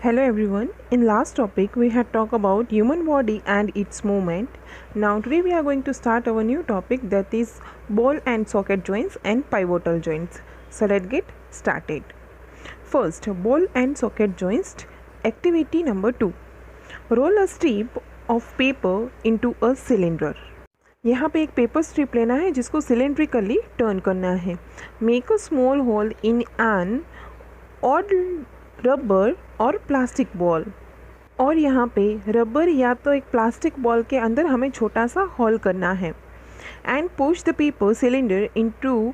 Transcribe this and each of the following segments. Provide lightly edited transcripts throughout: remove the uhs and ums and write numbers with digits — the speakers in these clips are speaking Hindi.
Hello everyone. In last topic we had talked about human body and its movement. Now today we are going to start our new topic, that is ball and socket joints and pivotal joints. So let's get started. First, ball and socket joints. Activity number 2. Roll a strip of paper into a cylinder. यहाँ पे एक पेपर स्ट्रिप लेना है जिसको सिलेंड्रिकली टर्न करना है. Make a small hole in an or rubber or plastic ball. और यहाँ पे रबर या तो एक प्लास्टिक बॉल के अंदर हमें छोटा सा होल करना है. And push the paper cylinder into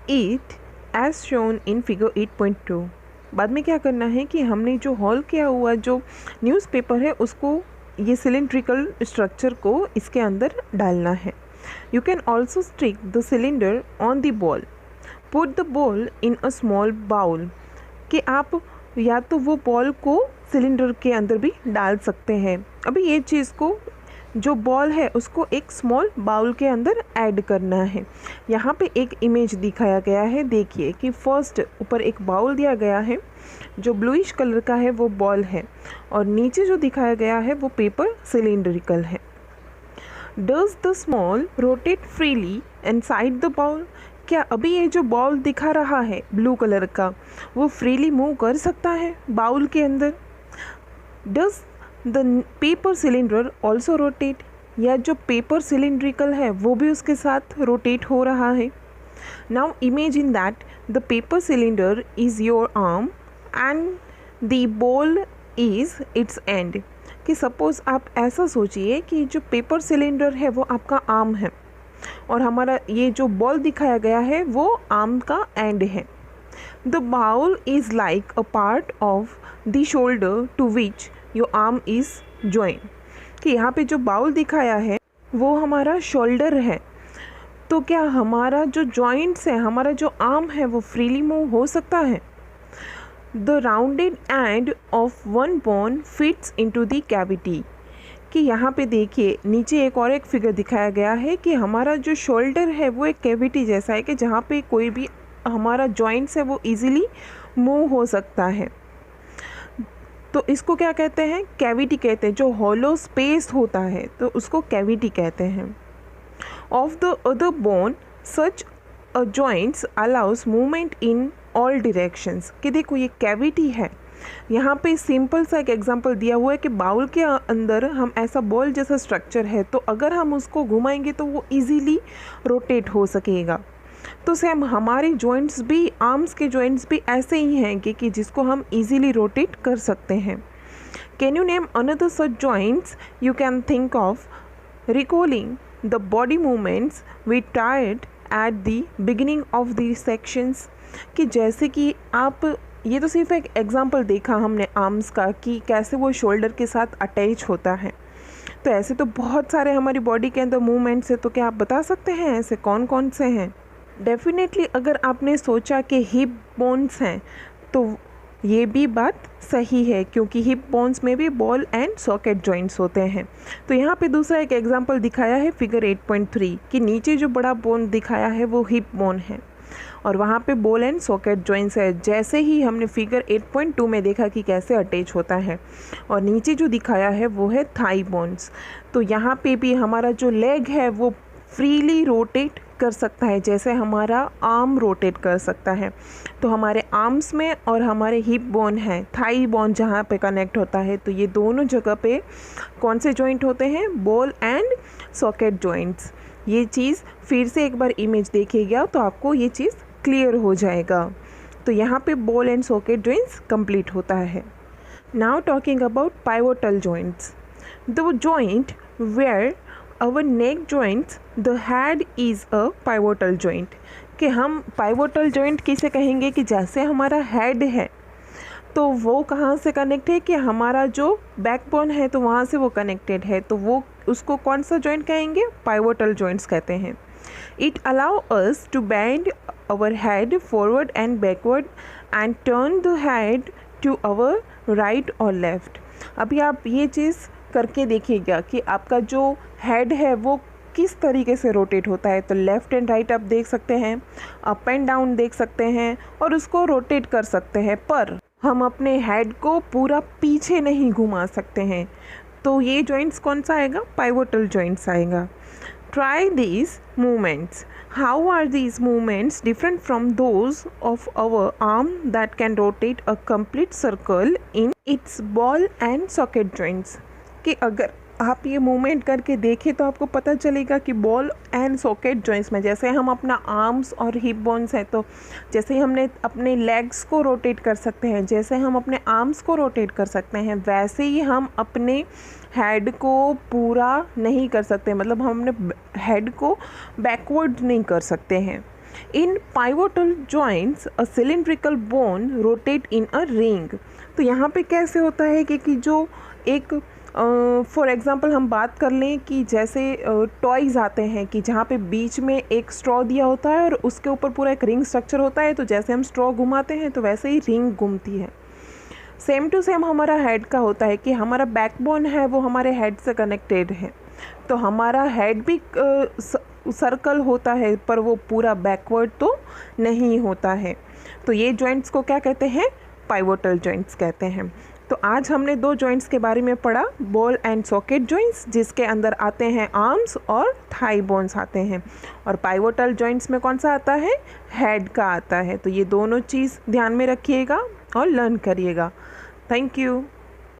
it as shown in figure 8.2. बाद में क्या करना है कि हमने जो होल किया हुआ जो न्यूज़पेपर है उसको ये सिलेंड्रिकल स्ट्रक्चर को इसके अंदर डालना है. You can also stick the cylinder on the ball. Put the ball in a small bowl. कि आप या तो वो बॉल को सिलेंडर के अंदर भी डाल सकते हैं. अभी ये चीज़ को जो बॉल है उसको एक स्मॉल बाउल के अंदर ऐड करना है. यहाँ पे एक इमेज दिखाया गया है. देखिए कि फर्स्ट ऊपर एक बाउल दिया गया है जो ब्लूइश कलर का है, वो बॉल है, और नीचे जो दिखाया गया है वो पेपर सिलेंड्रिकल है. Does the small rotate freely inside the bowl. क्या अभी ये जो बॉल दिखा रहा है ब्लू कलर का वो फ्रीली मूव कर सकता है बाउल के अंदर. Does the paper cylinder also rotate. या जो पेपर सिलेंड्रिकल है वो भी उसके साथ रोटेट हो रहा है. Now imagine that the paper cylinder is your arm and the ball is it's and. कि सपोज़ आप ऐसा सोचिए कि जो पेपर सिलेंडर है वो आपका आर्म है और हमारा ये जो बॉल दिखाया गया है वो आर्म का एंड है. The bowl is like a part of the shoulder to which your arm is join. कि यहाँ पे जो बाउल दिखाया है वो हमारा शोल्डर है. तो क्या हमारा जो जॉइंट्स है, हमारा जो आर्म है वो फ्रीली मूव हो सकता है. The rounded end of one bone fits into the cavity. कि यहाँ पे देखिए नीचे एक और एक फिगर दिखाया गया है कि हमारा जो शोल्डर है वो एक कैविटी जैसा है कि जहाँ पे कोई भी हमारा जॉइंट्स है वो इजीली मूव हो सकता है. तो इसको क्या कहते हैं, कैविटी कहते हैं. जो हॉलो स्पेस होता है तो उसको कैविटी कहते हैं. Of the other bone such a joints allow us movement in all directions. कि देखो ये कैविटी है. यहाँ पे सिंपल सा एक एग्जांपल दिया हुआ है कि बाउल के अंदर हम ऐसा बॉल जैसा स्ट्रक्चर है तो अगर हम उसको घुमाएंगे तो वो इजीली रोटेट हो सकेगा. तो सेम हमारे जॉइंट्स भी, आर्म्स के जॉइंट्स भी ऐसे ही हैं कि जिसको हम इजीली रोटेट कर सकते हैं. Can you name another such joints you can think of recalling the body movements we tried at the beginning of the sections. कि जैसे कि आप, ये तो सिर्फ एक एग्जांपल देखा हमने आर्म्स का कि कैसे वो शोल्डर के साथ अटैच होता है. तो ऐसे तो बहुत सारे हमारी बॉडी के अंदर मूवमेंट्स है. तो क्या आप बता सकते हैं ऐसे कौन कौन से हैं. डेफिनेटली अगर आपने सोचा कि हिप बोन्स हैं तो ये भी बात सही है क्योंकि हिप बोन्स में भी बॉल एंड सॉकेट जॉइंट्स होते हैं. तो यहाँ पे दूसरा एक एग्जांपल दिखाया है फिगर 8.3 कि नीचे जो बड़ा बोन दिखाया है वो हिप बोन है और वहाँ पे बॉल एंड सॉकेट जॉइंट्स है. जैसे ही हमने फिगर 8.2 में देखा कि कैसे अटैच होता है. और नीचे जो दिखाया है वो है थाई बोन्स. तो यहाँ पे भी हमारा जो लेग है वो फ्रीली रोटेट कर सकता है जैसे हमारा आर्म रोटेट कर सकता है. तो हमारे आर्म्स में और हमारे हिप बोन है, थाई बोन जहाँ पे कनेक्ट होता है, तो ये दोनों जगह पे कौन से जॉइंट होते हैं, बॉल एंड सॉकेट जॉइंट्स. ये चीज़ फिर से एक बार इमेज देखिएगा तो आपको ये चीज़ क्लियर हो जाएगा. तो यहाँ पे ball and socket joints complete होता है. Now talking about pivotal joints. The joint where our neck joints the head is a pivotal joint. कि हम पाइवोटल जॉइंट किसे कहेंगे कि जैसे हमारा हेड है तो वो कहाँ से कनेक्ट है कि हमारा जो बैकबोन है तो वहाँ से वो कनेक्टेड है. तो वो उसको कौन सा जॉइंट कहेंगे, पाइवोटल जॉइंट्स कहते हैं. It allow us to bend our head forward and backward and turn the head to our right or left. अभी आप ये चीज़ करके देखिएगा कि आपका जो हेड है वो किस तरीके से रोटेट होता है. तो लेफ़्ट एंड राइट आप देख सकते हैं, अप एंड डाउन देख सकते हैं और उसको रोटेट कर सकते हैं. पर हम अपने हेड को पूरा पीछे नहीं घुमा सकते हैं, तो ये जॉइंट्स कौन सा आएगा, पाइवोटल जॉइंट्स आएगा। Try these movements. How are these movements different from those of our arm that can rotate a complete circle in its ball and socket joints? कि अगर आप ये मूवमेंट करके देखें तो आपको पता चलेगा कि बॉल एंड सॉकेट जॉइंट्स में जैसे हम अपना आर्म्स और हिप बोन्स है, तो जैसे हमने अपने लेग्स को रोटेट कर सकते हैं, जैसे हम अपने आर्म्स को रोटेट कर सकते हैं, वैसे ही हम अपने हेड को पूरा नहीं कर सकते, मतलब हम अपने हेड को बैकवर्ड नहीं कर सकते हैं। In pivotal joints a cylindrical bone rotate in a ring. तो यहाँ पे कैसे होता है कि जो एक फॉर एग्ज़ाम्पल हम बात कर लें कि जैसे टॉयज़ आते हैं कि जहाँ पे बीच में एक स्ट्रॉ दिया होता है और उसके ऊपर पूरा एक रिंग स्ट्रक्चर होता है, तो जैसे हम स्ट्रॉ घुमाते हैं तो वैसे ही रिंग घूमती है। सेम टू सेम हमारा हेड का होता है कि हमारा बैकबोन है वो हमारे हेड से कनेक्टेड है, तो हमारा हेड भी सर्कल होता है पर वो पूरा बैकवर्ड तो नहीं होता है। तो ये जॉइंट्स को क्या कहते हैं, पाइवोटल जॉइंट्स कहते हैं। तो आज हमने दो जॉइंट्स के बारे में पढ़ा, बॉल एंड सॉकेट जॉइंट्स जिसके अंदर आते हैं आर्म्स और थाई बोन्स आते हैं, और पाइवोटल जॉइंट्स में कौन सा आता है, हेड का आता है। तो ये दोनों चीज़ ध्यान में रखिएगा और लर्न करिएगा। Thank you.